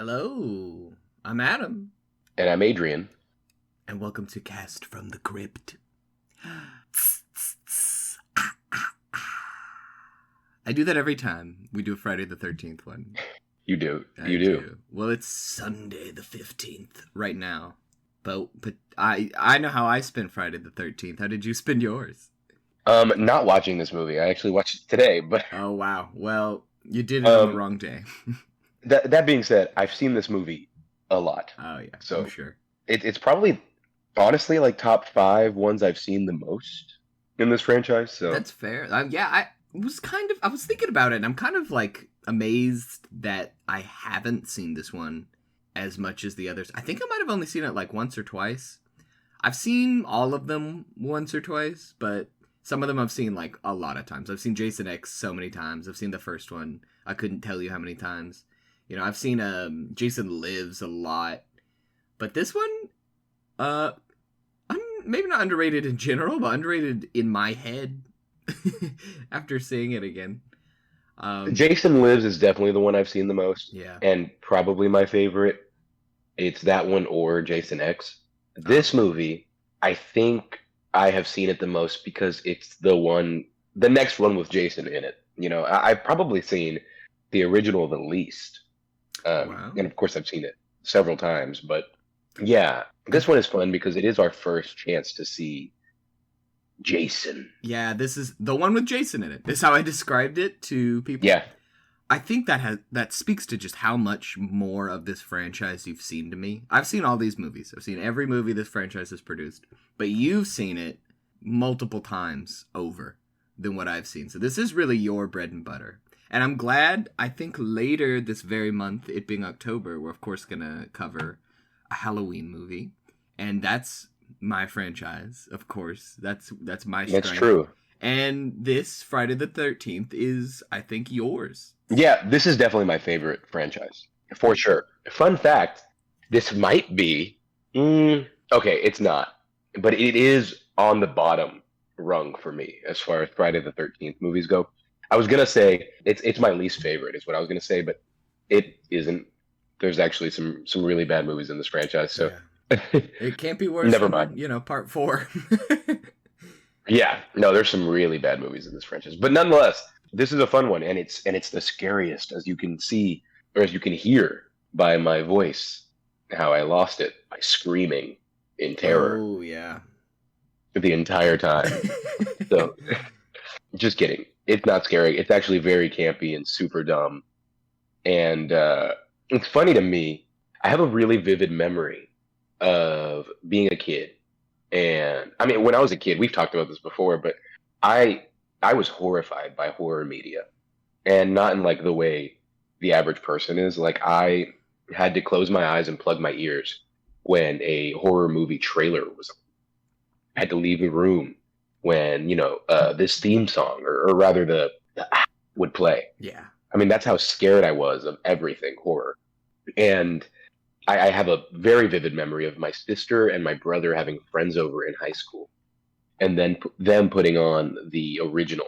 Hello, I'm Adam, And I'm Adrian. and welcome to Cast from the Crypt. I do that every time we do a Friday the 13th one. You do. I You do. Well, it's Sunday the 15th right now, but I know how I spent Friday the 13th. How did you spend yours? Not watching this movie. I actually watched it today, but Oh, wow. Well, you did it on the wrong day. that being said, I've seen this movie a lot. Oh, yeah, I'm So sure. it's probably honestly like top five ones I've seen the most in this franchise. So That's fair. Yeah, I was thinking about it, and I'm kind of like amazed that I haven't seen this one as much as the others. I think I might have only seen it like once or twice. I've seen all of them once or twice, but some of them I've seen like a lot of times. I've seen Jason X so many times. I've seen the first one. I couldn't tell you how many times. I've seen Jason Lives a lot, but this one, uh, maybe not underrated in general, but underrated in my head after seeing it again. Jason Lives is definitely the one I've seen the most, Yeah. and probably my favorite. It's that one or Jason X. This movie, I think I have seen it the most because it's the next one with Jason in it. I've probably seen the original the least. Wow. And of course, I've seen it several times. But yeah, this one is fun because it is our first chance to see Jason. Yeah, this is the one with Jason in it. This is how I described it to people. Yeah. I think that speaks to just how much more of this franchise you've seen to me. I've seen all these movies. I've seen every movie this franchise has produced, but you've seen it multiple times over than what I've seen. So this is really your bread and butter. And I'm glad. I think later this very month, it being October, we're of course going to cover a Halloween movie, and that's my franchise, of course. That's my strength. That's true. And this Friday the 13th is, I think, yours. Yeah, this is definitely my favorite franchise for sure. Fun fact: this might be okay. It's not, but it is on the bottom rung for me as far as Friday the 13th movies go. I was gonna say it's my least favorite, is what I was gonna say, but it isn't. There's actually some really bad movies in this franchise, so It can't be worse never than, mind. part 4. Yeah, no, there's some really bad movies in this franchise, but nonetheless, this is a fun one, and it's the scariest, as you can see or as you can hear by my voice, how I lost it by screaming in terror Oh, yeah. the entire time. So, just kidding. It's not scary. It's actually very campy and super dumb, and it's funny to me. I have a really vivid memory of being a kid. And I mean, when I was a kid, we've talked about this before, but I I was horrified by horror media, and not in like the way the average person is. Like I had to close my eyes and plug my ears when a horror movie trailer was. I had to leave the room when this theme song, or rather the would play. Yeah. I mean, that's how scared I was of everything horror. And I have a very vivid memory of my sister and my brother having friends over in high school, and then them putting on the original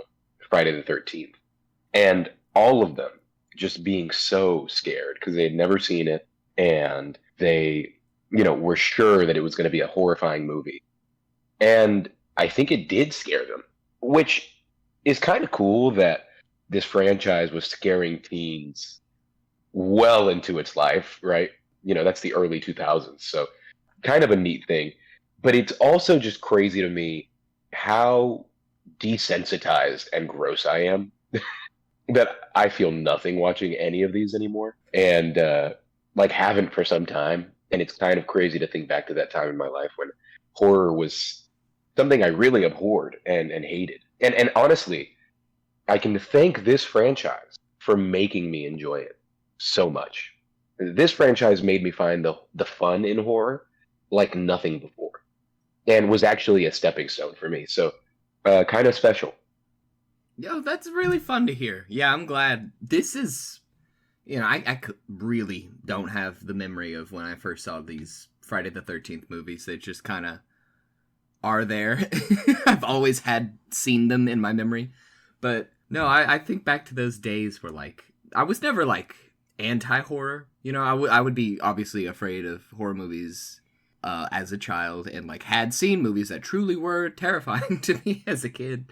Friday the 13th, and all of them just being so scared because they had never seen it, and they, were sure that it was going to be a horrifying movie. And I think it did scare them, which is kind of cool that this franchise was scaring teens well into its life, right? That's the early 2000s. So kind of a neat thing. But it's also just crazy to me how desensitized and gross I am that I feel nothing watching any of these anymore. And like haven't for some time. And it's kind of crazy to think back to that time in my life when horror was something I really abhorred and hated. And honestly, I can thank this franchise for making me enjoy it so much. This franchise made me find the fun in horror like nothing before, and was actually a stepping stone for me. So, kind of special. Yo, that's really fun to hear. Yeah, I'm glad. This is, really don't have the memory of when I first saw these Friday the 13th movies. They just kind of are there. I've always seen them in my memory. But no, I think back to those days where, like, I was never, like, anti-horror. You know, I would be obviously afraid of horror movies as a child, and like had seen movies that truly were terrifying to me as a kid.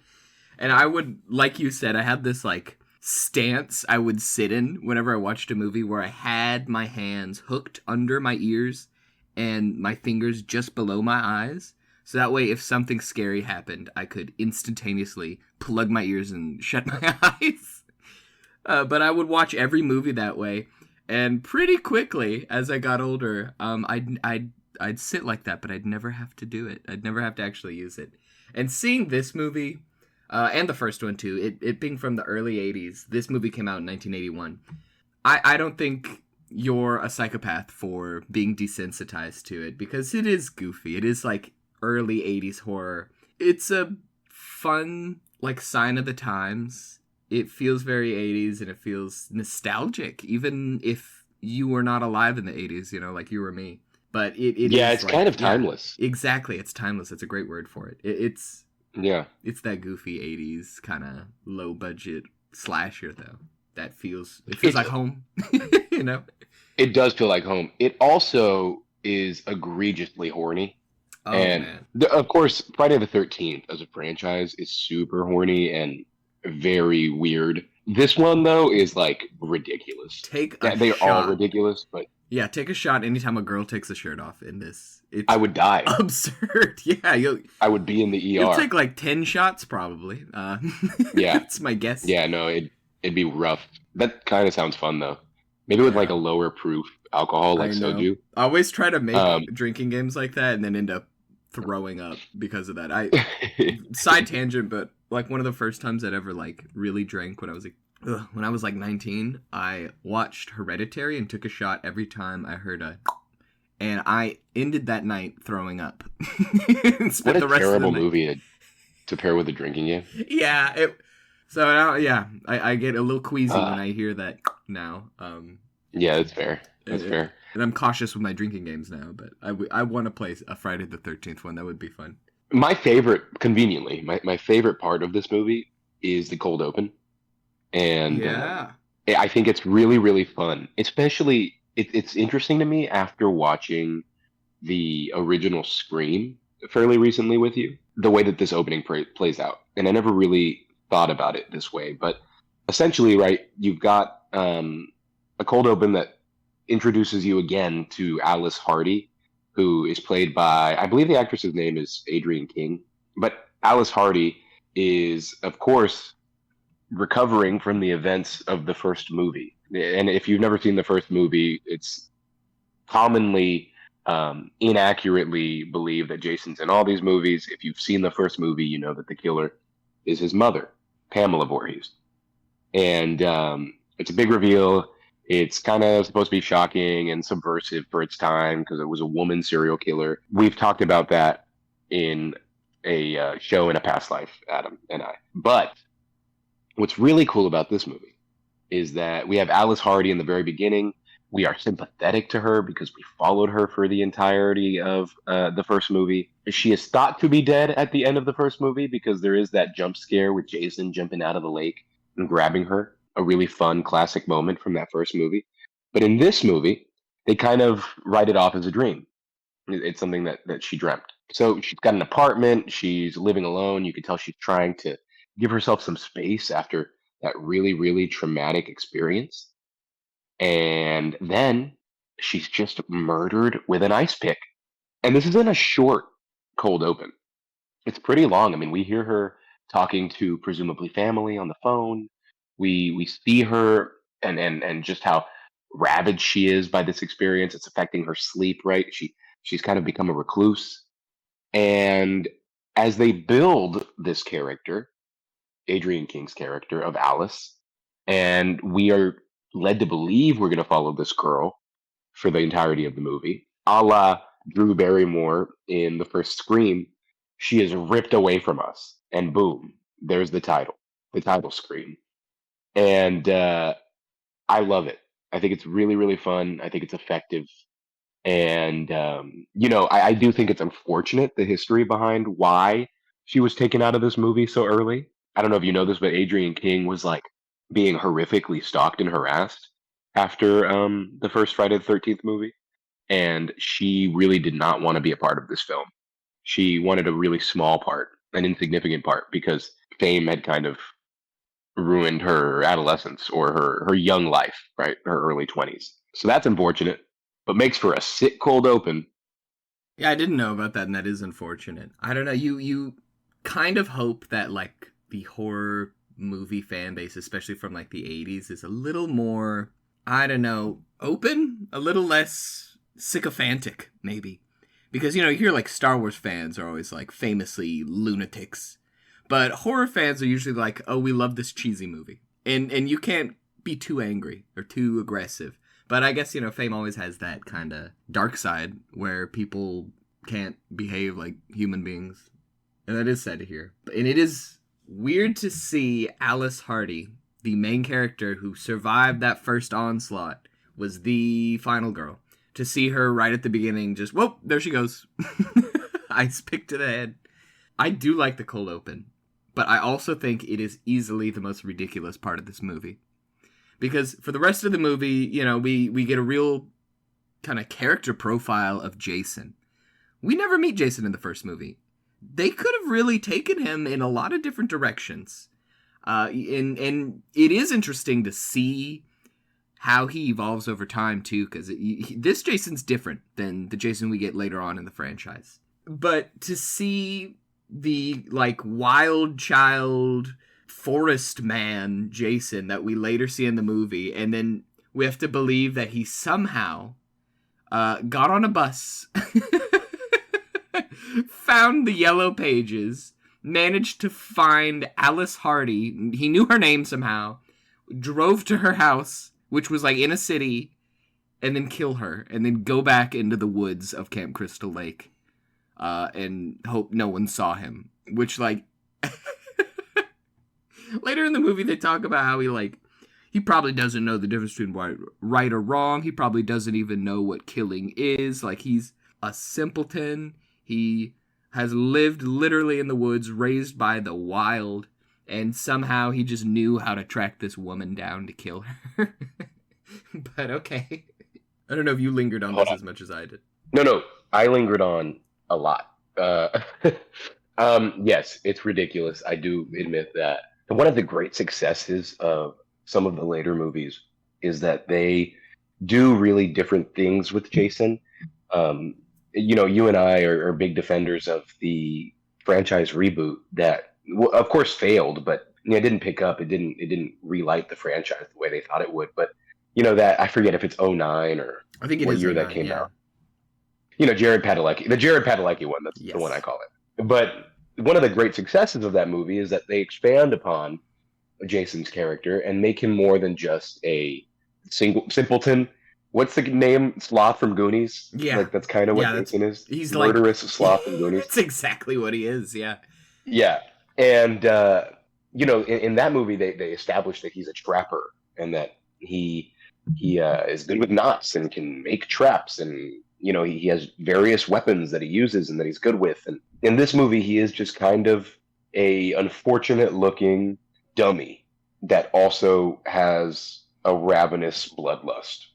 And I would, like you said, I had this like stance I would sit in whenever I watched a movie where I had my hands hooked under my ears and my fingers just below my eyes. So that way, if something scary happened, I could instantaneously plug my ears and shut my eyes. But I would watch every movie that way, and pretty quickly as I got older, I'd sit like that, but I'd never have to do it. I'd never have to actually use it. And seeing this movie, and the first one too, it being from the early '80s, this movie came out in 1981. I don't think you're a psychopath for being desensitized to it because it is goofy. It is like early '80s horror. It's a fun like sign of the times. It feels very '80s and it feels nostalgic, even if you were not alive in the '80s, you know, like you or me. But it Yeah, is it's like, kind of yeah, timeless. exactly. It's timeless. It's a great word for it. Yeah. It's that goofy '80s kind of low budget slasher though. It feels It's like home, you know. it does feel like home. It also is egregiously horny. Oh And man, of course, Friday the 13th as a franchise is super horny and very weird. This one though is like ridiculous. take a They're all shot. ridiculous, but Yeah, take a shot anytime a girl takes a shirt off in this. I It's would die. absurd. Yeah, I would be in the you'll ER. take like 10 shots probably. Yeah. That's my guess. Yeah, no, it'd be rough. That kind of sounds fun though. Maybe with like Yeah, a lower proof alcohol like I know. soju. I always try to make Um drinking games like that and then end up throwing up because of that. I side tangent, but like one of the first times I'd ever like really drank when I was like 19, I watched Hereditary and took a shot every time I heard a and I ended that night throwing up. And what spent a the rest of the terrible night. movie to pair with a drinking game. Yeah, yeah, I get a little queasy Uh when I hear that now. yeah, that's fair. That's And fair. I'm cautious with my drinking games now, but I want to play a Friday the 13th one. That would be fun. My favorite, conveniently, my favorite part of this movie is the cold open, and Yeah. I think it's really really fun. Especially, it's interesting to me after watching the original Scream fairly recently with you, the way that this opening plays out, and I never really thought about it this way, but essentially, right, you've got a cold open that introduces you again to Alice Hardy, who is played by, I believe the actress's name is Adrienne King. But Alice Hardy is, of course, recovering from the events of the first movie. And if you've never seen the first movie, it's commonly inaccurately believed that Jason's in all these movies. If you've seen the first movie, you know that the killer is his mother, Pamela Voorhees. And it's a big reveal. It's kind of supposed to be shocking and subversive for its time because it was a woman serial killer. We've talked about that in a show in a past life, Adam and I. But what's really cool about this movie is that we have Alice Hardy in the very beginning. We are sympathetic to her because we followed her for the entirety of the first movie. She is thought to be dead at the end of the first movie because there is that jump scare with Jason jumping out of the lake and grabbing her. A really fun classic moment from that first movie. But in this movie, they kind of write it off as a dream. It's something that she dreamt. So she's got an apartment. She's living alone. You can tell she's trying to give herself some space after that really, really traumatic experience. And then she's just murdered with an ice pick. And this isn't a short cold open. It's pretty long. I mean, we hear her talking to presumably family on the phone. We see her and just how ravaged she is by this experience. It's affecting her sleep, right? She's kind of become a recluse. And as they build this character, Adrienne King's character of Alice, and we are led to believe we're going to follow this girl for the entirety of the movie, a la Drew Barrymore in the first Scream. She is ripped away from us, and boom, there's the title screen, and I love it. I think it's really, really fun. I think it's effective, and I do think it's unfortunate the history behind why she was taken out of this movie so early. I don't know if you know this, but Adrienne King was like being horrifically stalked and harassed after the first Friday the 13th movie, and she really did not want to be a part of this film. She wanted a really small part, an insignificant part, because fame had kind of ruined her adolescence or her young life, right? Her early 20s. So that's unfortunate, but makes for a sick cold open. Yeah, I didn't know about that, and that is unfortunate. I don't know. You kind of hope that like the horror movie fan base, especially from like the 80s, is a little more, I don't know, open, a little less sycophantic, maybe. Because you hear like Star Wars fans are always like famously lunatics, but horror fans are usually like, "Oh, we love this cheesy movie," and you can't be too angry or too aggressive. But I guess fame always has that kind of dark side where people can't behave like human beings, and that is sad to hear. And it is weird to see Alice Hardy, the main character who survived that first onslaught, was the final girl. To see her right at the beginning, just, whoop, there she goes. Ice pick to the head. I do like the cold open, but I also think it is easily the most ridiculous part of this movie. Because for the rest of the movie, we get a real kind of character profile of Jason. We never meet Jason in the first movie. They could have really taken him in a lot of different directions. And it is interesting to see how he evolves over time, too, because this Jason's different than the Jason we get later on in the franchise. But to see the, like, wild child forest man Jason that we later see in the movie, and then we have to believe that he somehow got on a bus, found the yellow pages, managed to find Alice Hardy, he knew her name somehow, drove to her house, which was like in a city, and then kill her, and then go back into the woods of Camp Crystal Lake, and hope no one saw him. Which, like, later in the movie they talk about how he probably doesn't know the difference between right or wrong. He probably doesn't even know what killing is. Like, he's a simpleton. He has lived literally in the woods, raised by the wild, and somehow he just knew how to track this woman down to kill her. But okay. I don't know if you lingered on this as much as I did. No, I lingered on a lot. Yes, it's ridiculous. I do admit that. And one of the great successes of some of the later movies is that they do really different things with Jason. You and I are big defenders of the franchise reboot that, of course, failed, but it didn't pick up. It didn't relight the franchise the way they thought it would. But that, I forget if it's '09 or I think it what is year 09, that came yeah. out. Jared Padalecki, the Jared Padalecki one. That's Yes. the one I call it. But one of the great successes of that movie is that they expand upon Jason's character and make him more than just a simpleton. What's the name? Sloth from Goonies? Yeah. Like, that's kind of what Jason is. He's murderous like, sloth from Goonies. That's exactly what he is, yeah. Yeah. And, in that movie, they establish that he's a trapper and that he is good with knots and can make traps, and he has various weapons that he uses and that he's good with. And in this movie, he is just kind of a unfortunate looking dummy that also has a ravenous bloodlust.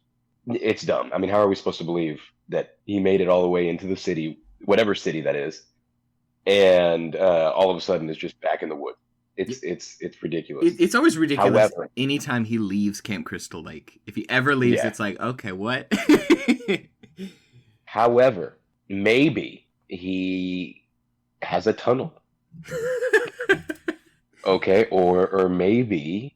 It's dumb. I mean, how are we supposed to believe that he made it all the way into the city, whatever city that is, and all of a sudden is just back in the woods? It's ridiculous. It's always ridiculous. However, anytime he leaves Camp Crystal Lake. If he ever leaves, It's like, okay, what? However, maybe he has a tunnel. Okay, or maybe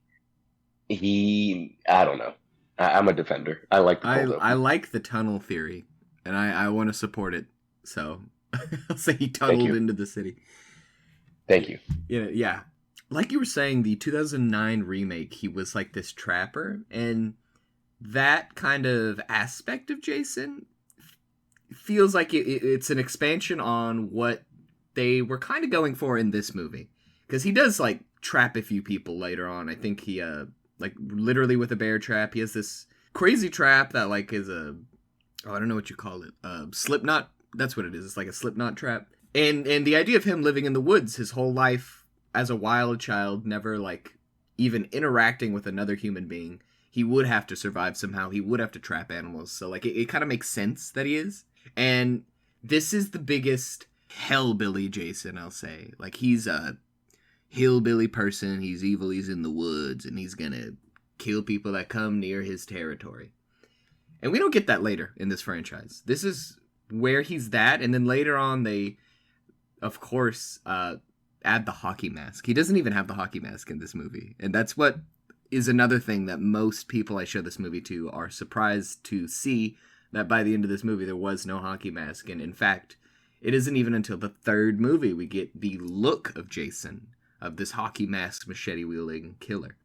I don't know. I'm a defender. I like the cold open. I like the tunnel theory, and I want to support it. So I'll say he tunneled into the city. Thank you. Yeah. Like you were saying, the 2009 remake, he was like this trapper, and that kind of aspect of Jason feels like it's an expansion on what they were kind of going for in this movie. Because he does, like, trap a few people later on. I think he, like, literally with a bear trap. He has this crazy trap that, like, is I don't know what you call it. Slipknot. That's what it is. It's like a Slipknot trap. And the idea of him living in the woods his whole life as a wild child, never, like, even interacting with another human being. he would have to survive somehow. He would have to trap animals. So, like, it kind of makes sense that he is. And this is the biggest hellbilly Jason, I'll say. Like, he's a hillbilly person. He's evil. He's in the woods. And he's gonna kill people that come near his territory. And we don't get that later in this franchise. This is where he's that. And then later on, they, of course, add the hockey mask. He doesn't even have the hockey mask in this movie. And that's what is another thing that most people I show this movie to are surprised to see, that by the end of this movie there was no hockey mask. And in fact, it isn't even until the third movie we get the look of Jason, of this hockey mask machete wielding killer.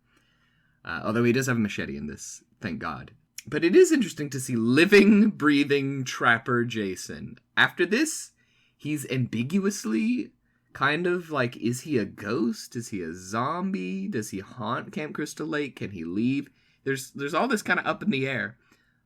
Although he does have a machete in this, thank God. But it is interesting to see living, breathing trapper Jason. After this, he's ambiguously kind of like, is he a ghost? Is he a zombie? Does he haunt Camp Crystal Lake? Can he leave? There's all this kind of up in the air.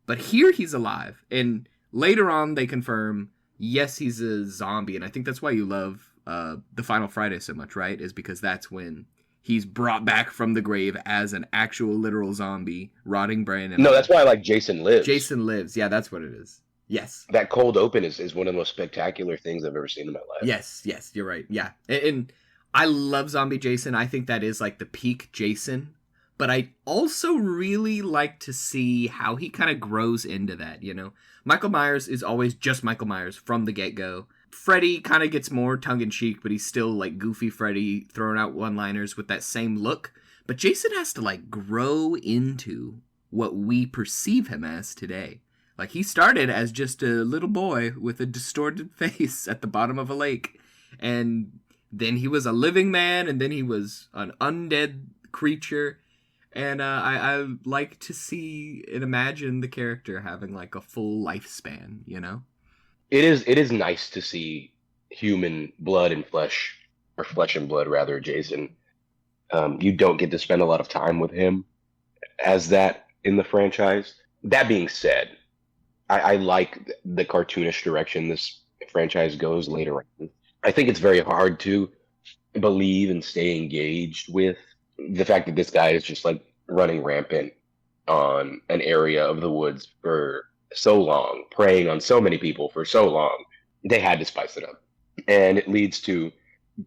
But here he's alive. And later on they confirm, yes, he's a zombie. And I think that's why you love The Final Friday so much, right? Is because that's when he's brought back from the grave as an actual literal zombie, rotting brain. And No, that's why I like Jason Lives. Jason Lives. Yeah, that's what it is. Yes. That cold open is one of the most spectacular things I've ever seen in my life. Yes, you're right. Yeah. And I love Zombie Jason. I think that is like the peak Jason. But I also really like to see how he kind of grows into that, you know? Michael Myers is always just Michael Myers from the get-go. Freddy kind of gets more tongue-in-cheek, but he's still like goofy Freddy, throwing out one-liners with that same look. But Jason has to like grow into what we perceive him as today. Like, he started as just a little boy with a distorted face at the bottom of a lake. And then he was a living man, and then he was an undead creature. And I like to see and imagine the character having, like, a full lifespan, you know? It is nice to see human blood and flesh, or flesh and blood, rather, Jason. You don't get to spend a lot of time with him as that in the franchise. That being said, I like the cartoonish direction this franchise goes later on. I think it's very hard to believe and stay engaged with the fact that this guy is just like running rampant on an area of the woods for so long, preying on so many people for so long. They had to spice it up. And it leads to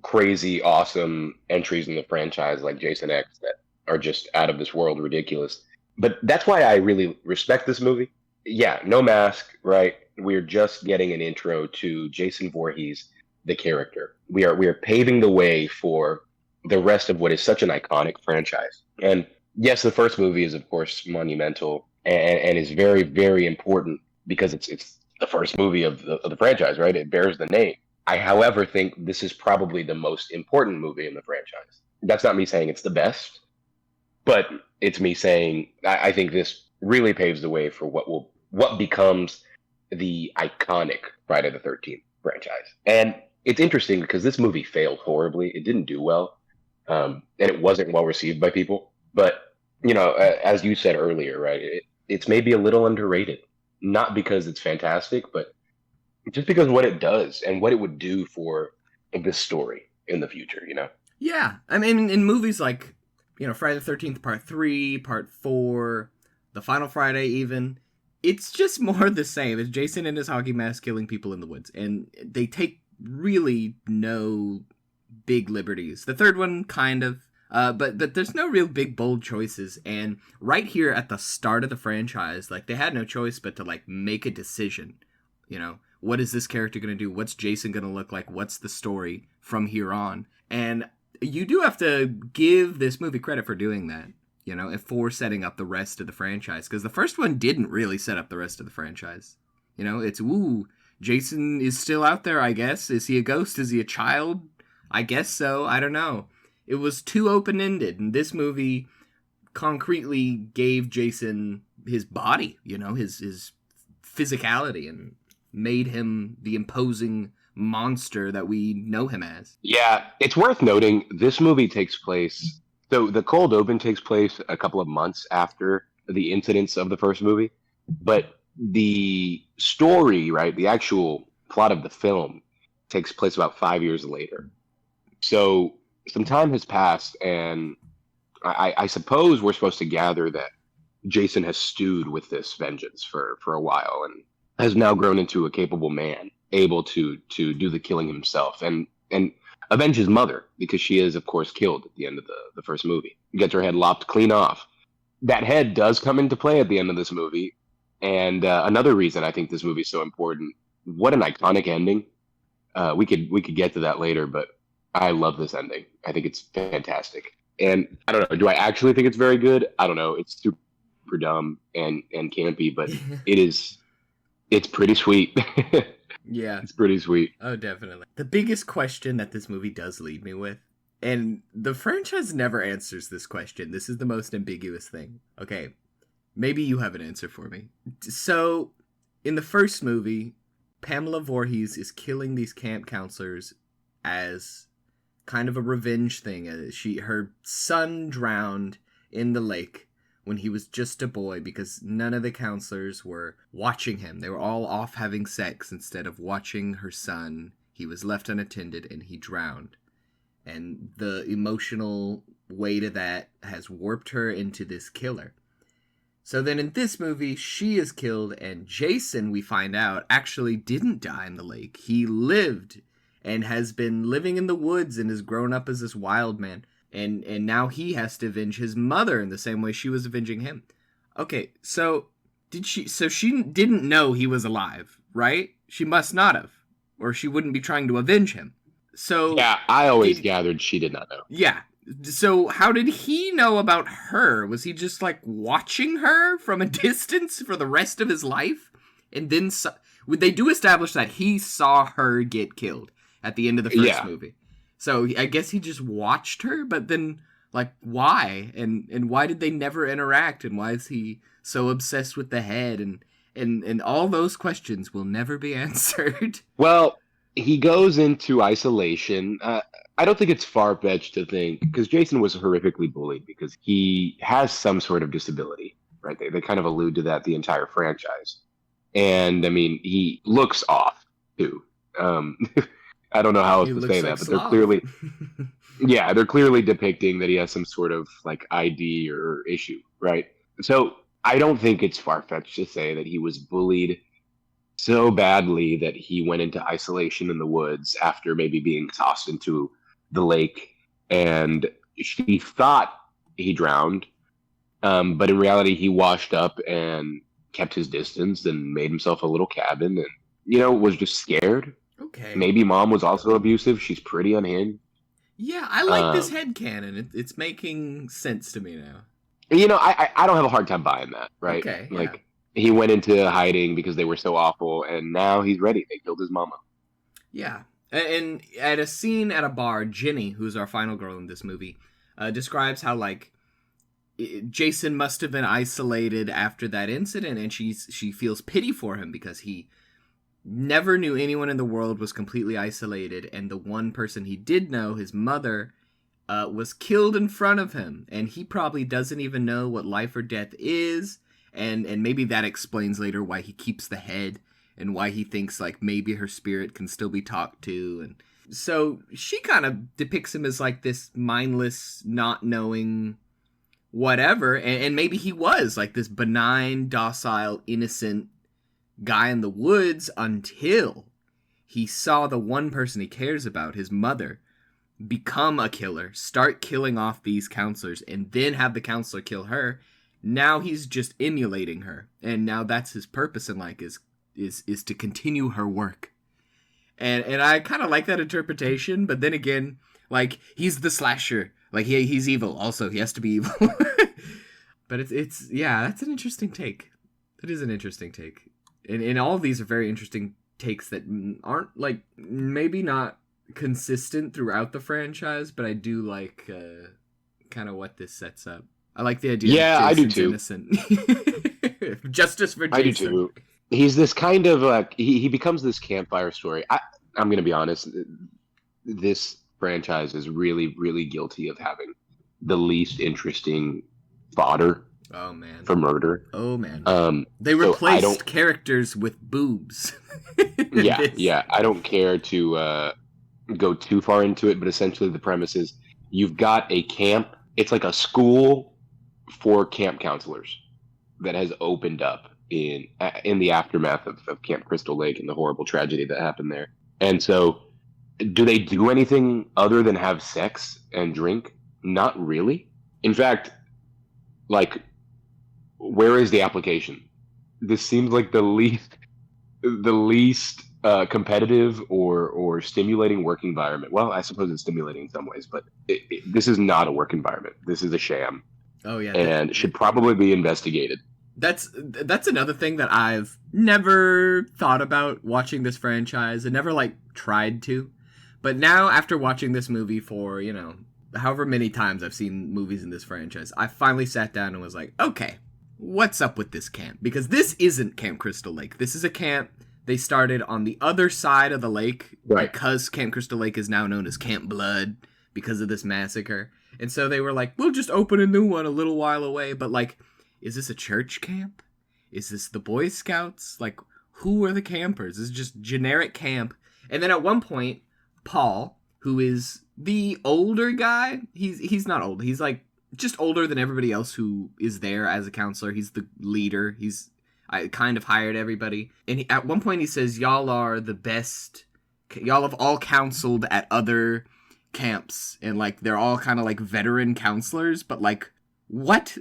crazy, awesome entries in the franchise like Jason X that are just out of this world ridiculous. But that's why I really respect this movie. Yeah, no mask, right? We're just getting an intro to Jason Voorhees, the character. We are paving the way for the rest of what is such an iconic franchise. And yes, the first movie is of course monumental and is very, very important because it's the first movie of the franchise, right? It bears the name. I, however, think this is probably the most important movie in the franchise. That's not me saying it's the best, but it's me saying I think this really paves the way for what becomes the iconic Friday the 13th franchise. And it's interesting because this movie failed horribly. It didn't do well, and it wasn't well received by people. But, you know, as you said earlier, right, it's maybe a little underrated. Not because it's fantastic, but just because of what it does and what it would do for this story in the future, you know? Yeah. I mean, in movies like, you know, Friday the 13th Part 3, Part 4, The Final Friday even, it's just more the same. It's Jason in his hockey mask killing people in the woods. And they take really no big liberties. The third one, kind of. But there's no real big, bold choices. And right here at the start of the franchise, like, they had no choice but to, like, make a decision. You know, what is this character going to do? What's Jason going to look like? What's the story from here on? And you do have to give this movie credit for doing that, you know, and for setting up the rest of the franchise. Because the first one didn't really set up the rest of the franchise. You know, it's, Jason is still out there, I guess. Is he a ghost? Is he a child? I guess so. I don't know. It was too open-ended, and this movie concretely gave Jason his body, you know, his physicality, and made him the imposing monster that we know him as. Yeah, it's worth noting this movie takes place, so the cold open takes place a couple of months after the incidents of the first movie, but the story, right, the actual plot of the film takes place about 5 years later. So some time has passed, and I suppose we're supposed to gather that Jason has stewed with this vengeance for a while and has now grown into a capable man, able to do the killing himself and avenge his mother because she is, of course, killed at the end of the first movie. Gets her head lopped clean off. That head does come into play at the end of this movie, and another reason I think this movie is so important. What an iconic ending! We could get to that later, but I love this ending. I think it's fantastic. And I don't know, do I actually think it's very good? I don't know. It's super dumb and campy, but it's pretty sweet. Yeah. It's pretty sweet. Oh, definitely. The biggest question that this movie does leave me with, and the franchise never answers this question. This is the most ambiguous thing. Okay, maybe you have an answer for me. So, in the first movie, Pamela Voorhees is killing these camp counselors as kind of a revenge thing. Her son drowned in the lake when he was just a boy because none of the counselors were watching him. They were all off having sex instead of watching her son. He was left unattended and he drowned. And the emotional weight of that has warped her into this killer. So then in this movie, she is killed, and Jason, we find out, actually didn't die in the lake. He lived and has been living in the woods and has grown up as this wild man. And now he has to avenge his mother in the same way she was avenging him. Okay, so she didn't know he was alive, right? She must not have, or she wouldn't be trying to avenge him. So yeah, I always gathered she did not know. Yeah. So how did he know about her? Was he just like watching her from a distance for the rest of his life? And then they do establish that he saw her get killed at the end of the first movie. So I guess he just watched her, but then, like, why? And why did they never interact? And why is he so obsessed with the head? And all those questions will never be answered. Well, he goes into isolation. I don't think it's far-fetched to think, because Jason was horrifically bullied because he has some sort of disability, right? They kind of allude to that the entire franchise. And, I mean, he looks off, too. I don't know how else to say that, but they're clearly, they're clearly depicting that he has some sort of like ID or issue, right? So I don't think it's far-fetched to say that he was bullied so badly that he went into isolation in the woods after maybe being tossed into the lake, and she thought he drowned, but in reality he washed up and kept his distance and made himself a little cabin and, was just scared. Okay. Maybe mom was also abusive. She's pretty unhinged. Yeah, I like this headcanon. It's making sense to me now. I don't have a hard time buying that, right? Okay. Like, he went into hiding because they were so awful, and now he's ready. They killed his mama. Yeah. And at a scene at a bar, Jenny, who's our final girl in this movie, describes how, like, Jason must have been isolated after that incident, and she feels pity for him because he never knew anyone in the world, was completely isolated, and the one person he did know, his mother, was killed in front of him, and he probably doesn't even know what life or death is, and maybe that explains later why he keeps the head, and why he thinks, like, maybe her spirit can still be talked to, and so she kind of depicts him as, like, this mindless, not knowing whatever, and maybe he was, like, this benign, docile, innocent guy in the woods until he saw the one person he cares about, his mother, become a killer, start killing off these counselors, and then have the counselor kill her. Now he's just emulating her, and now that's his purpose in life, is to continue her work. And I kind of like that interpretation, but then again, like, he's the slasher, like, he's evil also, he has to be evil. But it's that's an interesting take. It is an interesting take. And all of these are very interesting takes that aren't, like, maybe not consistent throughout the franchise, but I do like kind of what this sets up. I like the idea that Jason's innocent. Justice for Jason. I do too. He's this kind of, like, he becomes this campfire story. I'm going to be honest, this franchise is really, really guilty of having the least interesting fodder. Oh, man. For murder. Oh, man. They replaced characters with boobs. Yeah. I don't care to go too far into it, but essentially the premise is you've got a camp. It's like a school for camp counselors. that has opened up in the aftermath of Camp Crystal Lake and the horrible tragedy that happened there. And so, do they do anything other than have sex and drink? Not really. In fact, like, where is the application? This seems like the least competitive or stimulating work environment. Well, I suppose it's stimulating in some ways, but this is not a work environment. This is a sham, Oh yeah, and should probably be investigated. that's another thing that I've never thought about watching this franchise and never like tried to. But now after watching this movie for, however many times I've seen movies in this franchise, I finally sat down and was like, okay, what's up with this camp? Because this isn't Camp Crystal Lake. This is a camp they started on the other side of the lake, Right. because Camp Crystal Lake is now known as Camp Blood because of this massacre. And so they were like, we'll just open a new one a little while away. But like, is this a church camp? Is this the Boy Scouts? Like, who are the campers? This is just generic camp. And then at one point, Paul, who is the older guy, he's not old. He's like just older than everybody else who is there as a counselor. He's the leader. I kind of hired everybody. And at one point he says, y'all are the best. Y'all have all counseled at other camps. And like, they're all kind of like veteran counselors, but like, what?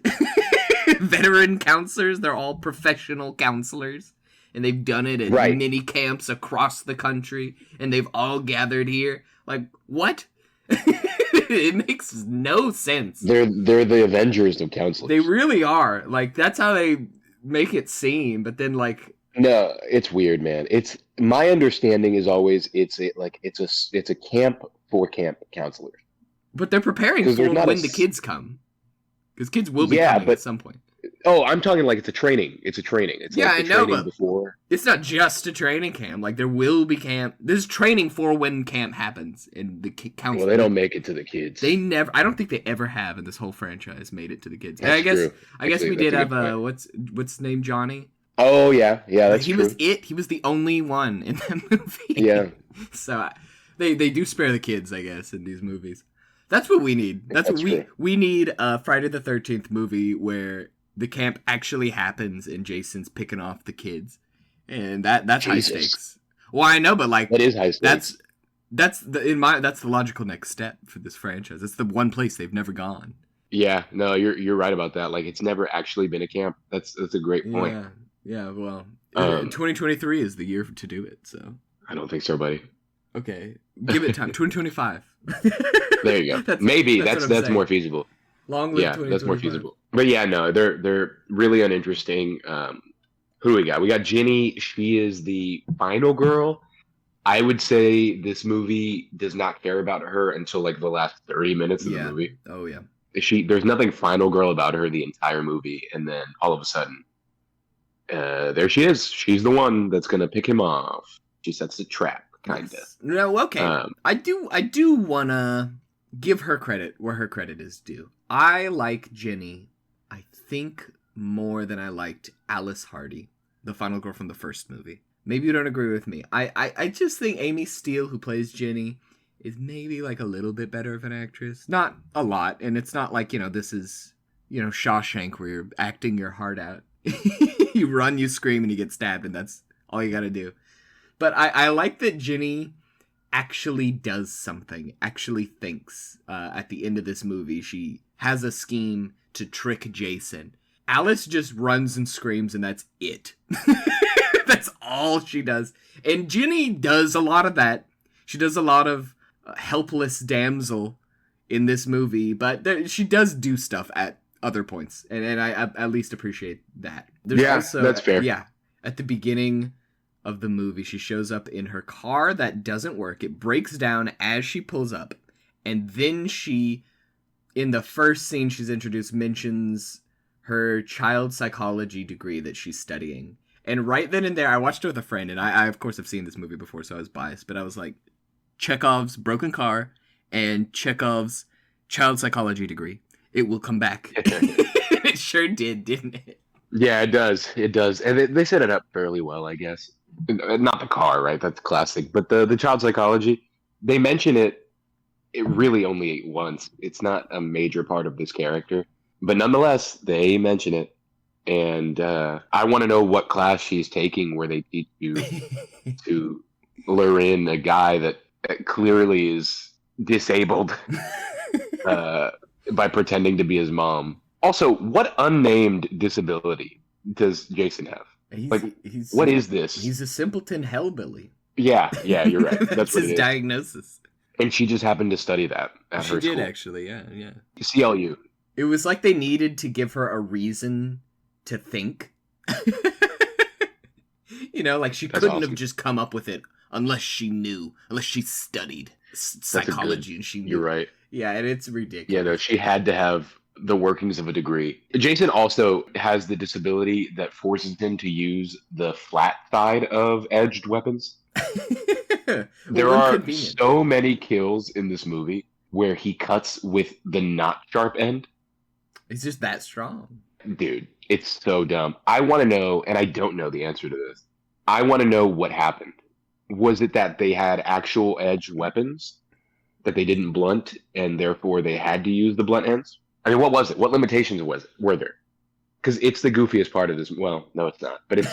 Veteran counselors? They're all professional counselors. And they've done it at Right. mini camps across the country. And they've all gathered here. Like, what? It makes no sense. They're the Avengers of counselors. They really are. Like, that's how they make it seem. But then, like, No, it's weird, man. It's my understanding is always it's a camp for camp counselors. but they're preparing 'Cause for there's not when a the s- kids come. Because kids will be Yeah, coming but- at some point. Oh, I'm talking like it's a training. It's a training. It's Yeah, like the I know, training but- before. It's not just a training camp. Like, there will be camp. There's training for when camp happens. And the council. Well, they don't make it to the kids. They never. I don't think they ever have in this whole franchise made it to the kids. And That's I guess. true. I guess That's we a did good have point. what's his name, Johnny. Oh yeah, that's he true. was it. He was the only one in that movie. Yeah. So they do spare the kids, I guess, in these movies. That's what we need. That's what That's we need. A Friday the 13th movie where the camp actually happens and Jason's picking off the kids, and that's high Jesus. stakes. Well, I know, but like That is high stakes. that's the logical next step for this franchise. It's the one place they've never gone. Yeah, no, you're right about that. Like it's never actually been a camp. That's a great point. Yeah. Well, 2023 is the year to do it. So I don't think so, buddy. okay, give it time. 2025. There you go. That's- Maybe that's that's what I'm saying. more feasible. Long live Yeah, 2025. that's more feasible. But yeah, no, they're really uninteresting. Who do we got? We got Ginny. She is the final girl. I would say this movie does not care about her until like the last 30 minutes of Yeah. the movie. Oh yeah. There's nothing final girl about her the entire movie, and then all of a sudden, there she is. She's the one that's gonna pick him off. She sets the trap, kinda. Yes. No, okay. I do wanna give her credit where her credit is due. I like Jenny, I think, more than I liked Alice Hardy, the final girl from the first movie. Maybe you don't agree with me. I just think Amy Steele, who plays Jenny, is maybe like a little bit better of an actress. Not a lot, and it's not like, this is, Shawshank where you're acting your heart out. You run, you scream, and you get stabbed, and that's all you gotta do. But I like that Ginny actually does something, actually thinks. At the end of this movie, she has a scheme to trick Jason. Alice just runs and screams, and that's it. That's all she does. And Ginny does a lot of that. She does a lot of helpless damsel in this movie, but she does do stuff at other points, and I at least appreciate that. There's Yeah, also, that's fair. Yeah, at the beginning of the movie, she shows up in her car that doesn't work. It breaks down as she pulls up, and then she, in the first scene she's introduced, mentions her child psychology degree that she's studying. And right then and there, I watched it with a friend, and I of course have seen this movie before, so I was biased, but I was like, Chekhov's broken car and Chekhov's child psychology degree. It will come back. It sure did, didn't it? Yeah, it does. It does, and they set it up fairly well, I guess. Not the car, right? That's classic. But the child psychology, they mention it really only once. It's not a major part of this character, but nonetheless, they mention it, and I want to know what class she's taking where they teach you to lure in a guy that clearly is disabled by pretending to be his mom. Also, what unnamed disability does Jason have? What is this? He's a simpleton hellbilly. Yeah, you're right. That's what his diagnosis. And she just happened to study that at her school. She did, actually, yeah. CLU. It was like they needed to give her a reason to think. Like she couldn't have just come up with it unless she studied psychology and she knew. You're right. Yeah, and it's ridiculous. Yeah, no, she had to have the workings of a degree. Jason also has the disability that forces him to use the flat side of edged weapons. There are so many kills in this movie where he cuts with the not sharp end. He's just that strong. Dude, it's so dumb. I want to know, and I don't know the answer to this. I want to know what happened. Was it that they had actual edged weapons that they didn't blunt, and therefore they had to use the blunt ends? I mean, what was it? What limitations were there? Because it's the goofiest part of this. Well, no, it's not. But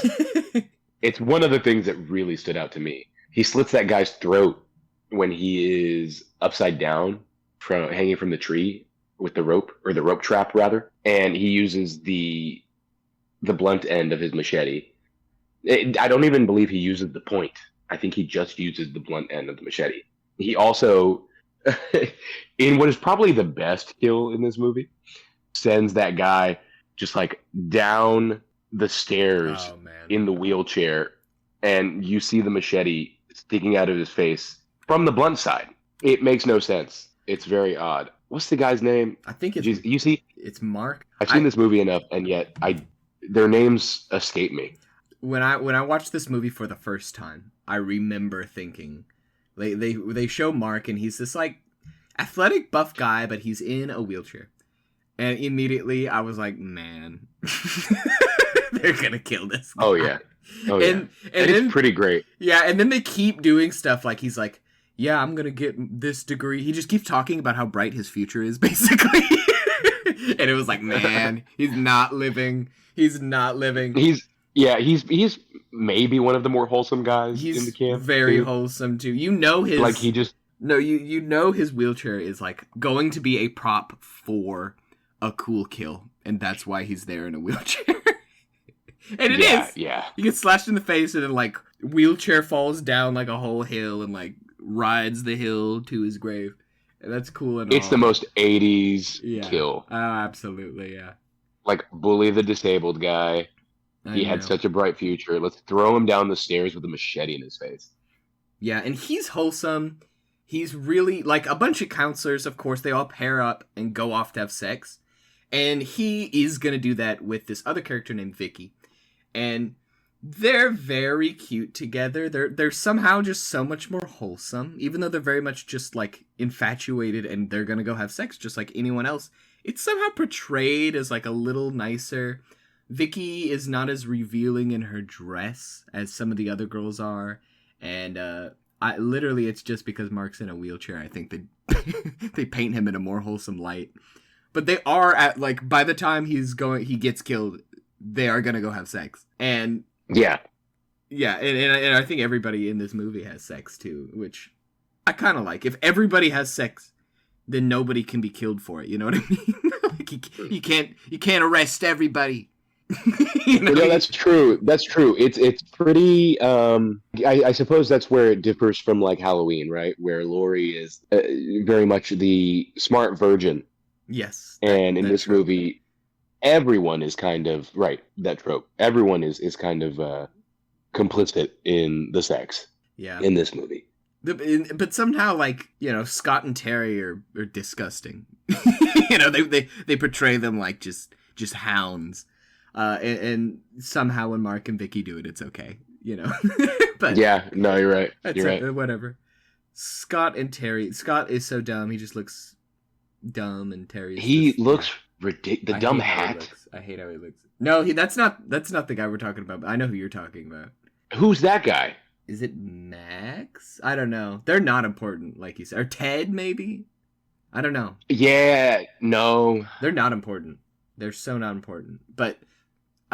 it's one of the things that really stood out to me. He slits that guy's throat when he is upside down, hanging from the tree with the rope, or the rope trap rather, and he uses the blunt end of his machete. I don't even believe he uses the point. I think he just uses the blunt end of the machete. He also, in what is probably the best kill in this movie, sends that guy just like down the stairs in the wheelchair, and you see the machete sticking out of his face from the blunt side. It makes no sense. It's very odd. What's the guy's name? I think it's it's Mark. I've seen this movie enough, and yet their names escape me. When I watched this movie for the first time, I remember thinking, they show Mark, and he's this like athletic buff guy, but he's in a wheelchair, and immediately I was like, man, they're gonna kill this guy. Oh yeah. And then, it's pretty great. Yeah, and then they keep doing stuff like he's like, yeah, I'm gonna get this degree. He just keeps talking about how bright his future is, basically. And it was like, man, he's not living. He's maybe one of the more wholesome guys in the camp. He's very wholesome too. You know his wheelchair is like going to be a prop for a cool kill, and that's why he's there in a wheelchair. And it is. Yeah. He gets slashed in the face, and then like wheelchair falls down like a whole hill and like rides the hill to his grave. And that's cool and it's all. The most 80s kill. Oh, absolutely, yeah. Like, bully the disabled guy. He had such a bright future. Let's throw him down the stairs with a machete in his face. Yeah, and he's wholesome. He's really, like, a bunch of counselors, of course, they all pair up and go off to have sex. And he is going to do that with this other character named Vicky. And they're very cute together. They're somehow just so much more wholesome, even though they're very much just like infatuated and they're gonna go have sex just like anyone else. It's somehow portrayed as like a little nicer. Vicky is not as revealing in her dress as some of the other girls are, and it's just because Mark's in a wheelchair. I think they paint him in a more wholesome light. But they are by the time he gets killed, they are gonna go have sex. And yeah, and I think everybody in this movie has sex too, which I kind of like. If everybody has sex, then nobody can be killed for it. You know what I mean? Like you can't arrest everybody. That's true. That's true. It's pretty. I suppose that's where it differs from like Halloween, right? Where Laurie is very much the smart virgin. Yes, and in this movie, everyone is kind of that trope. Everyone is kind of complicit in the sex. Yeah. In this movie. But somehow, Scott and Terry are disgusting. They portray them like just hounds. And somehow when Mark and Vicky do it, it's okay. But yeah, no, you're right. You're right. Whatever. Scott and Terry. Scott is so dumb. He just looks dumb, and Terry. Looks ridiculous. The dumb hat. I hate how he looks. No, that's not the guy we're talking about. But I know who you're talking about. Who's that guy? Is it Max? I don't know. They're not important, like you said. Or Ted, maybe? I don't know. Yeah, no. They're not important. They're so not important. But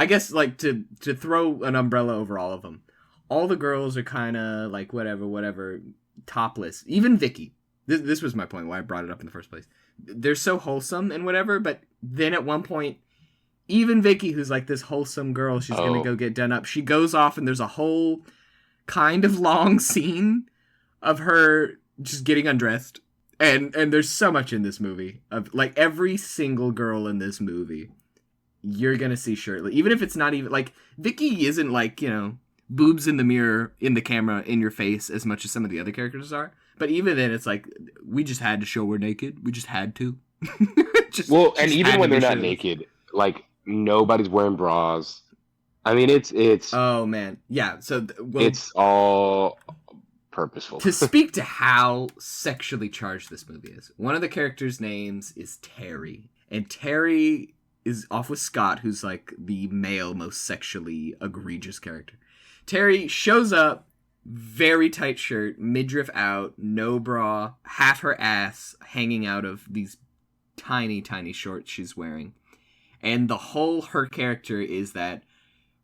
I guess like to throw an umbrella over all of them. All the girls are kind of like whatever, topless. Even Vicky. This was my point why I brought it up in the first place. They're so wholesome and whatever, but then at one point, even Vicky, who's like this wholesome girl, she's gonna go get done up. She goes off, and there's a whole kind of long scene of her just getting undressed, and there's so much in this movie of like every single girl in this movie you're gonna see shirtless, even if it's not even like Vicky isn't like, you know, boobs in the mirror in the camera in your face as much as some of the other characters are, but even then it's like we just had to show we're naked, we just had to. And even when they're not naked, like nobody's wearing bras. I mean, it's oh man, yeah. So it's all purposeful. To speak to how sexually charged this movie is, one of the characters' names is Terry, and Terry is off with Scott, who's like the male most sexually egregious character. Terry shows up, very tight shirt, midriff out, no bra, half her ass hanging out of these tiny shorts she's wearing. And the whole her character is that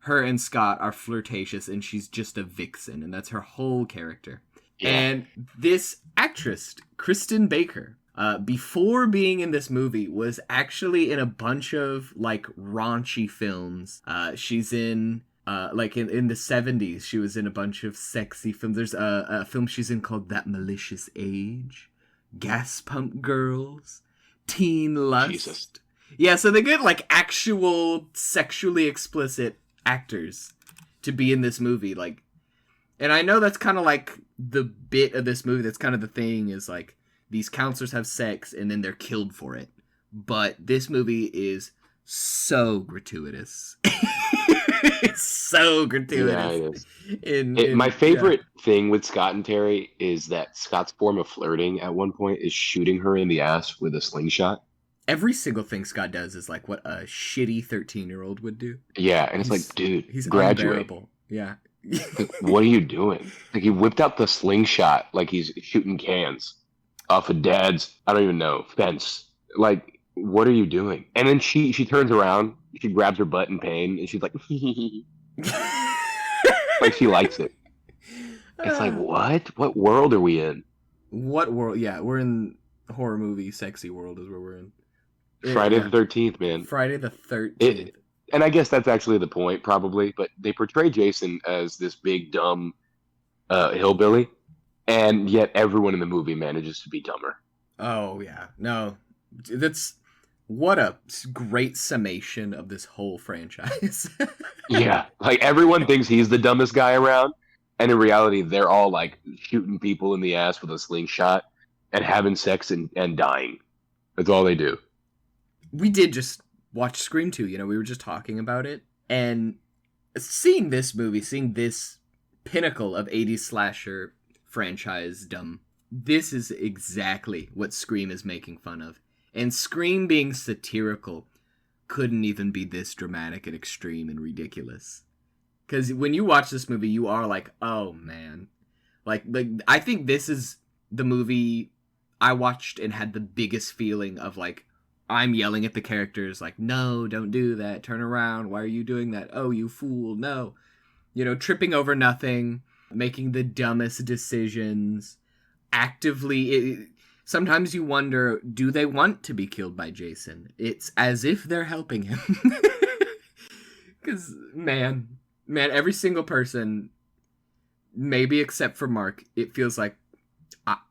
her and Scott are flirtatious and she's just a vixen, and that's her whole character. Yeah. And this actress, Kristen Baker, before being in this movie, was actually in a bunch of like raunchy films. She's in like in the 70s, she was in a bunch of sexy films. There's a film she's in called That Malicious Age, Gas Pump Girls, Teen Lust. Jesus. Yeah, so they get like actual sexually explicit actors to be in this movie, like, and I know that's kind of like the bit of this movie, that's kind of the thing, is like these counselors have sex and then they're killed for it, but this movie is so gratuitous. It's so gratuitous. Yeah, it is. My favorite thing with Scott and Terry is that Scott's form of flirting at one point is shooting her in the ass with a slingshot. Every single thing Scott does is like what a shitty 13-year-old would do. Yeah, and it's like, dude, he's graduate. Unbearable. Yeah. Like, what are you doing? Like, he whipped out the slingshot like he's shooting cans off of Dad's, I don't even know, fence. Like, what are you doing? And then she turns around, she grabs her butt in pain, and she's like, like she likes it. It's like, what world are we in? What world? Yeah, we're in horror movie sexy world is where we're in. Friday the 13th, man. Friday the 13th. And I guess that's actually the point, probably. But they portray Jason as this big, dumb hillbilly. And yet everyone in the movie manages to be dumber. Oh, yeah. No. That's... What a great summation of this whole franchise. Yeah. Like, everyone thinks he's the dumbest guy around. And in reality, they're all, like, shooting people in the ass with a slingshot and having sex and dying. That's all they do. We did just watch Scream 2, you know, we were just talking about it, and seeing this movie, seeing this pinnacle of 80s slasher franchise dumb, this is exactly what Scream is making fun of. And Scream being satirical couldn't even be this dramatic and extreme and ridiculous. Because when you watch this movie, you are like, oh man. Like I think this is the movie I watched and had the biggest feeling of like, I'm yelling at the characters like, no, don't do that. Turn around. Why are you doing that? Oh, you fool. No. You know, tripping over nothing, making the dumbest decisions, actively. Sometimes you wonder, do they want to be killed by Jason? It's as if they're helping him. Because, man, every single person, maybe except for Mark, it feels like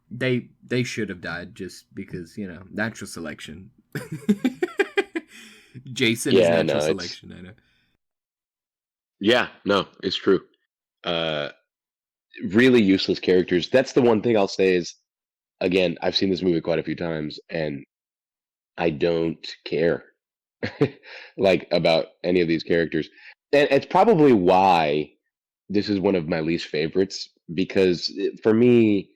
they should have died just because, you know, natural selection. Jason is natural selection, I know. Yeah, no, it's true. Really useless characters. That's the one thing I'll say is, again, I've seen this movie quite a few times, and I don't care like about any of these characters. And it's probably why this is one of my least favorites, because for me,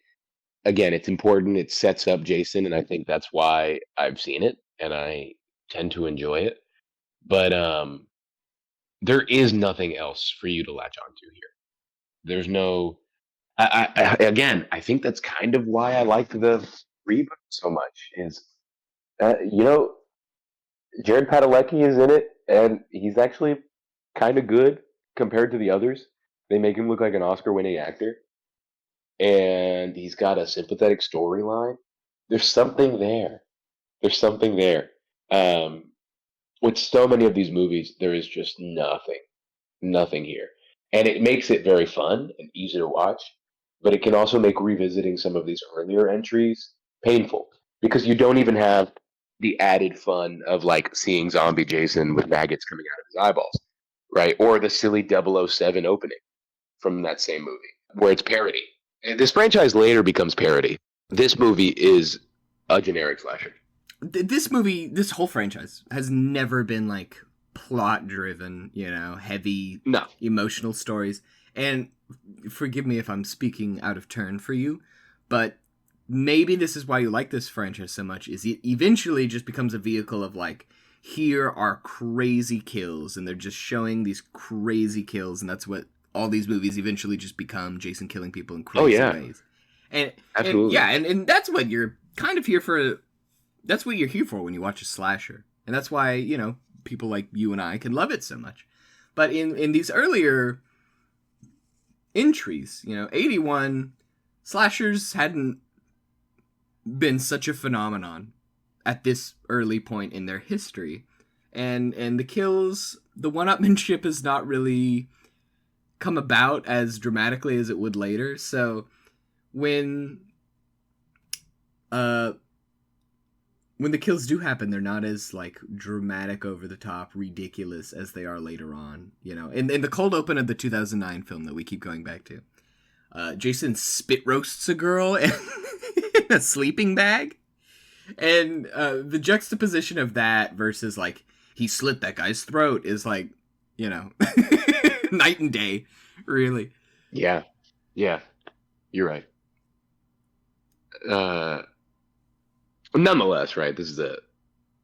again, it's important. It sets up Jason, and I think that's why I've seen it, and I tend to enjoy it. But there is nothing else for you to latch onto here. There's no. Again, I think that's kind of why I like the reboot so much. Is you know, Jared Padalecki is in it, and he's actually kind of good compared to the others. They make him look like an Oscar-winning actor, and he's got a sympathetic storyline. There's something there. There's something there. Um, with so many of these movies, there is just nothing here, and it makes it very fun and easy to watch. But it can also make revisiting some of these earlier entries painful because you don't even have the added fun of like seeing zombie Jason with maggots coming out of his eyeballs, right? Or the silly 007 opening from that same movie where it's parody. And this franchise later becomes parody. This movie is a generic slasher. This movie, this whole franchise, has never been like plot driven, heavy No. emotional stories. And forgive me if I'm speaking out of turn for you, but maybe this is why you like this franchise so much, is it eventually just becomes a vehicle of like, here are crazy kills, and they're just showing these crazy kills, and that's what all these movies eventually just become, Jason killing people in crazy ways. And absolutely. And that's what you're kind of here for. That's what you're here for when you watch a slasher. And that's why, people like you and I can love it so much. But in these earlier entries, 81, slashers hadn't been such a phenomenon at this early point in their history. And the kills, the one-upmanship has not really come about as dramatically as it would later. So when the kills do happen, they're not as like dramatic, over the top, ridiculous as they are later on. In the cold open of the 2009 film that we keep going back to, Jason spit roasts a girl in a sleeping bag, and the juxtaposition of that versus like he slit that guy's throat is like, night and day, really. Yeah, you're right. Nonetheless, right, this is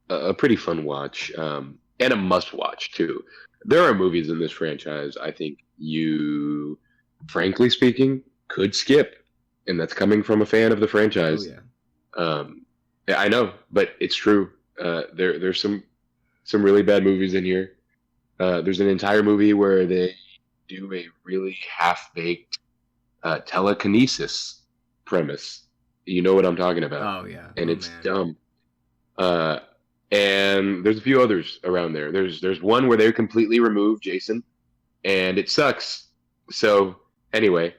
a pretty fun watch, and a must watch too. There are movies in this franchise I think you, frankly speaking, could skip, and that's coming from a fan of the franchise. Oh yeah, I know, but it's true. There's some really bad movies in here. There's an entire movie where they do a really half-baked telekinesis premise. You know what I'm talking about. Oh yeah. And it's dumb. And there's a few others around there. There's one where they completely remove Jason, and it sucks. So anyway,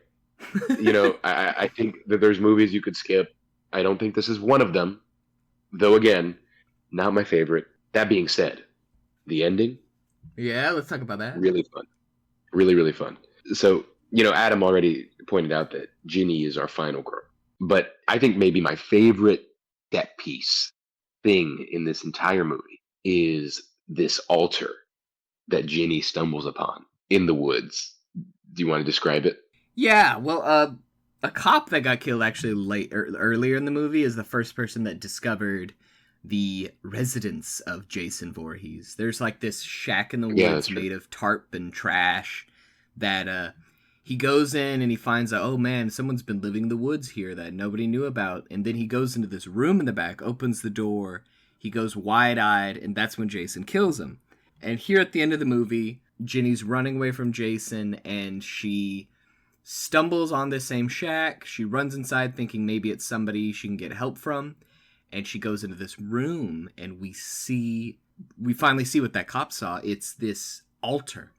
I think that there's movies you could skip. I don't think this is one of them, though. Again, not my favorite. That being said, the ending. Yeah, let's talk about that. Really fun. Really, really fun. So, Adam already pointed out that Ginny is our final girl. But I think maybe my favorite set piece thing in this entire movie is this altar that Ginny stumbles upon in the woods. Do you want to describe it? Yeah, well, a cop that got killed actually earlier in the movie is the first person that discovered the residence of Jason Voorhees. There's like this shack in the woods made of tarp and trash that he goes in and he finds out, oh man, someone's been living in the woods here that nobody knew about. And then he goes into this room in the back, opens the door, he goes wide-eyed, and that's when Jason kills him. And here at the end of the movie, Ginny's running away from Jason, and she stumbles on this same shack. She runs inside thinking maybe it's somebody she can get help from. And she goes into this room, and we finally see what that cop saw. It's this altar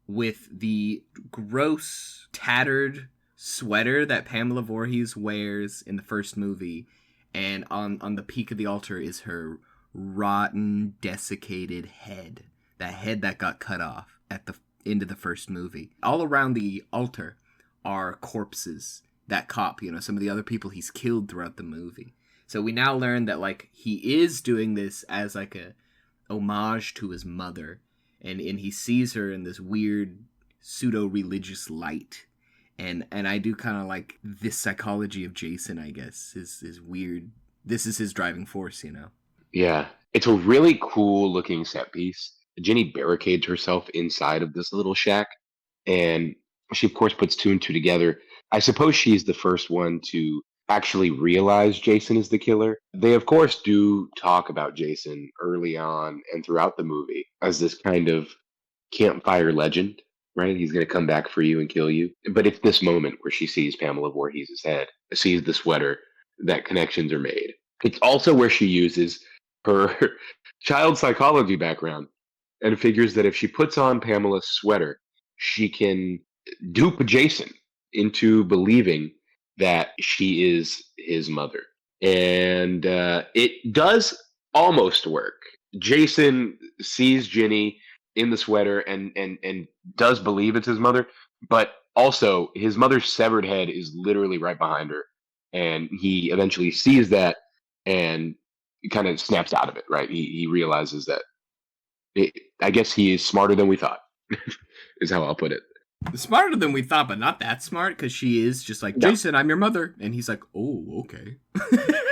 with the gross, tattered sweater that Pamela Voorhees wears in the first movie. And on the peak of the altar is her rotten, desiccated head. That head that got cut off at the end of the first movie. All around the altar are corpses. That cop, some of the other people he's killed throughout the movie. So we now learn that, like, he is doing this as, like, a homage to his mother. And he sees her in this weird pseudo-religious light. And I do kind of like this psychology of Jason, I guess. His weird... This is his driving force, Yeah. It's a really cool-looking set piece. Ginny barricades herself inside of this little shack. And she, of course, puts two and two together. I suppose she's the first one to actually realize Jason is the killer. They, of course, do talk about Jason early on and throughout the movie as this kind of campfire legend, right? He's going to come back for you and kill you. But it's this moment where she sees Pamela Voorhees' head, sees the sweater, that connections are made. It's also where she uses her child psychology background and figures that if she puts on Pamela's sweater, she can dupe Jason into believing that she is his mother. And it does almost work. Jason sees Ginny in the sweater and does believe it's his mother, but also his mother's severed head is literally right behind her, and he eventually sees that and kind of snaps out of it. Right, he realizes that I guess he is smarter than we thought, is how I'll put it. Smarter than we thought, but not that smart, because she is just like, No. Jason, I'm your mother. And he's like, oh, okay.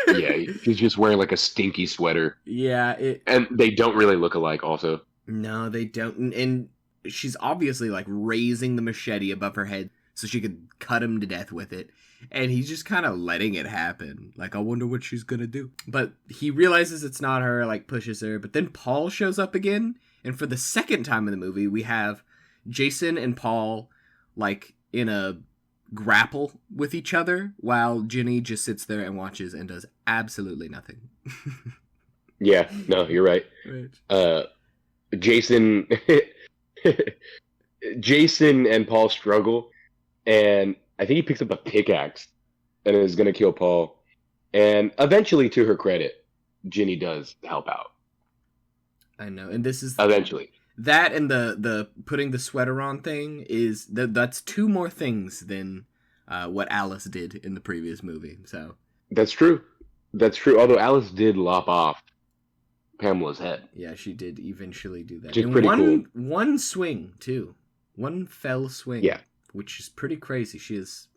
Yeah, he's just wearing like a stinky sweater. Yeah. And they don't really look alike, also. No, they don't. And she's obviously like raising the machete above her head so she could cut him to death with it. And he's just kind of letting it happen. Like, I wonder what she's going to do. But he realizes it's not her, like pushes her. But then Paul shows up again. And for the second time in the movie, we have Jason and Paul like in a grapple with each other while Ginny just sits there and watches and does absolutely nothing. Yeah, no, you're right. Jason Jason and Paul struggle, and I think he picks up a pickaxe and is going to kill Paul. And eventually, to her credit, Ginny does help out. I know, and this is Eventually. that, and the putting the sweater on thing is that's two more things than what Alice did in the previous movie. So That's true. That's true. Although Alice did lop off Pamela's head. yeah, she did eventually do that. Which is in pretty cool. One swing too, one fell swing. Yeah, which is pretty crazy. She has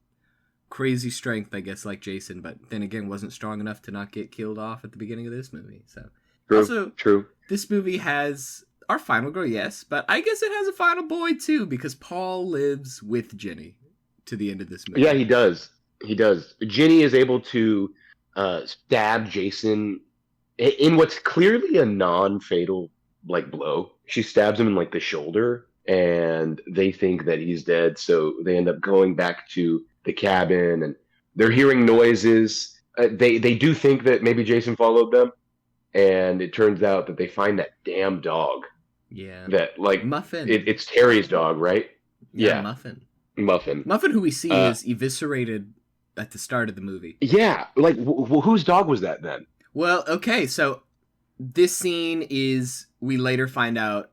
crazy strength, I guess, like Jason, but then again, wasn't strong enough to not get killed off at the beginning of this movie. So true. Also, True. This movie has our final girl, yes, but I guess it has a final boy too, because Paul lives with Ginny to the end of this movie. Yeah, he does. He does. Ginny is able to stab Jason in what's clearly a non-fatal like blow. She stabs him in like the shoulder, and they think that he's dead, so they end up going back to the cabin, and they're hearing noises. They do think that maybe Jason followed them, and it turns out that they find that damn dog. Yeah. That like Muffin. It's Terry's dog, right? Yeah. Muffin. Muffin, who we see is eviscerated at the start of the movie. Yeah, like whose dog was that then? Well, okay, so this scene is, we later find out,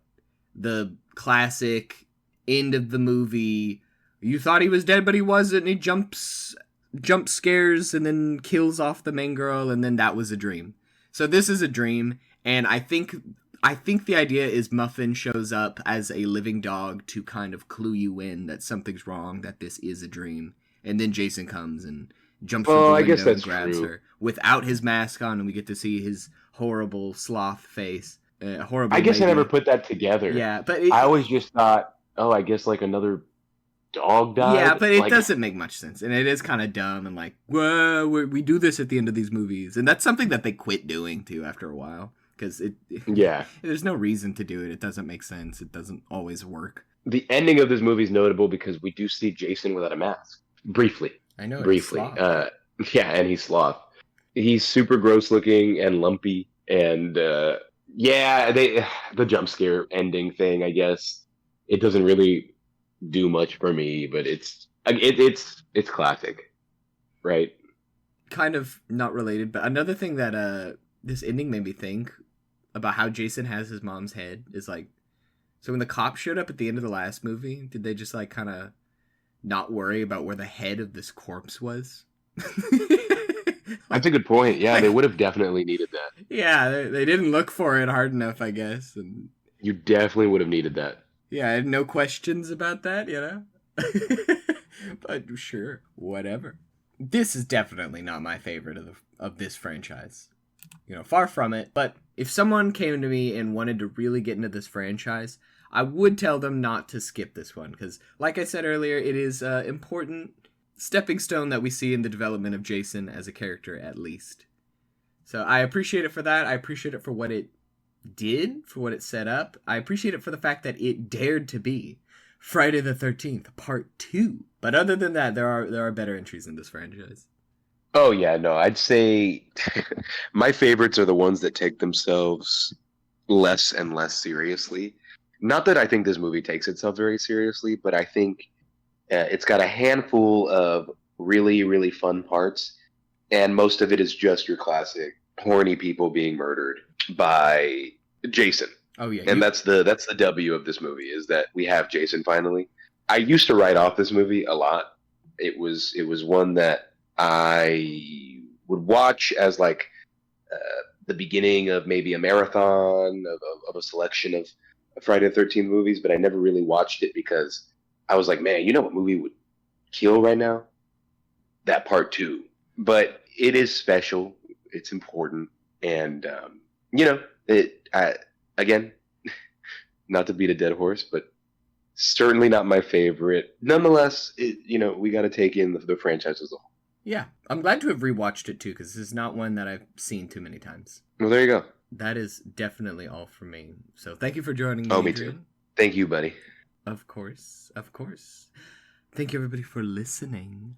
the classic end of the movie. You thought he was dead, but he wasn't. And he jump scares and then kills off the main girl, and then that was a dream. So this is a dream, and I think the idea is Muffin shows up as a living dog to kind of clue you in that something's wrong, that this is a dream. And then Jason comes and jumps through the window and grabs her without his mask on, and we get to see his horrible sloth face. I guess I never put that together. Yeah, but I always just thought, oh, I guess like another dog died. Yeah, but it doesn't make much sense, and it is kind of dumb, and like, well, we do this at the end of these movies, and that's something that they quit doing too after a while, because there's no reason to do it. It doesn't make sense. It doesn't always work. The ending of this movie is notable because we do see Jason without a mask briefly. I know, briefly. Yeah, and he's sloth. He's super gross looking and lumpy, and the jump scare ending thing, I guess it doesn't really do much for me, but it's classic, right? Kind of not related, but another thing that this ending made me think about how Jason has his mom's head is like, so when the cops showed up at the end of the last movie, did they just like kind of not worry about where the head of this corpse was? That's a good point. Yeah, they would have definitely needed that. Yeah, they didn't look for it hard enough, I guess. And you definitely would have needed that. Yeah, I had no questions about that, you know? But sure, whatever. This is definitely not my favorite of this franchise. You know, far from it. But if someone came to me and wanted to really get into this franchise, I would tell them not to skip this one. Because, like I said earlier, it is an important stepping stone that we see in the development of Jason as a character, at least. So I appreciate it for that. I appreciate it for what it did for what it set up. I appreciate it for the fact that it dared to be Friday the 13th Part 2. But other than that, there are better entries in this franchise. Oh yeah, no, I'd say my favorites are the ones that take themselves less and less seriously. Not that I think this movie takes itself very seriously, but I think it's got a handful of really, really fun parts, and most of it is just your classic horny people being murdered by Jason. Oh yeah, And that's the W of this movie is that we have Jason finally. I used to write off this movie a lot. It was one that I would watch as like the beginning of maybe a marathon of a selection of Friday the 13th movies, but I never really watched it because I was like, man, you know what movie would kill right now? That part two. But it is special. It's important, and again, not to beat a dead horse, but certainly not my favorite. Nonetheless, we got to take in the franchise as a whole. yeah. I'm glad to have rewatched it too, because this is not one that I've seen too many times. Well, there you go. That is definitely all for me. So thank you for joining me. Oh, me Adrian. too. Thank you, buddy. Of course, of course. Thank you everybody for listening.